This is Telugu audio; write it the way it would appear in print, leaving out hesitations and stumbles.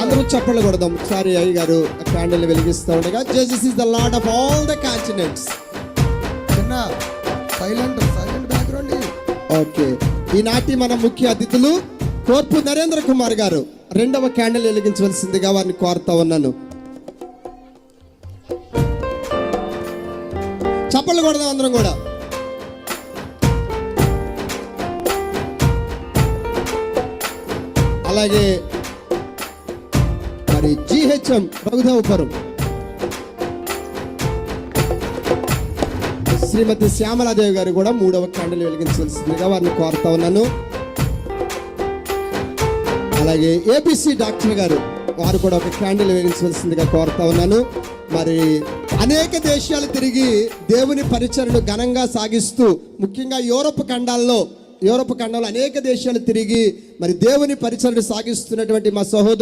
అందరూ చప్పట్లు కొడదాం ఒకసారి. అయ్య గారు క్యాండిల్ వెలిగిస్తూ ఉండగా, Jesus is the lord of all the continents. Silent background. Okay, ఈనాటి మన ముఖ్య అతిథులు కోర్పు నరేంద్ర కుమార్ గారు రెండవ క్యాండిల్ వెలిగించవలసిందిగా వారిని కోరుతా ఉన్నాను. చప్పట్లు కొడదాం అందరం కూడా. అలాగే మరి GHM రఘుదేవపురం శ్రీమతి శ్యామలాదేవి గారు కూడా మూడవ క్యాండిల్ వెలిగించవలసిందిగా వారిని కోరుతా ఉన్నాను. అలాగే ABC డాక్టర్ గారు వారు కూడా ఒక క్యాండిల్ వెలిగించవలసిందిగా కోరుతా ఉన్నాను. మరి అనేక దేశాలు తిరిగి దేవుని పరిచర్యను ఘనంగా సాగిస్తూ, ముఖ్యంగా యూరప్ ఖండాల్లో అనేక దేశాలు తిరిగి మరి దేవుని పరిచర్యను సాగిస్తున్నటువంటి మా సహోదరు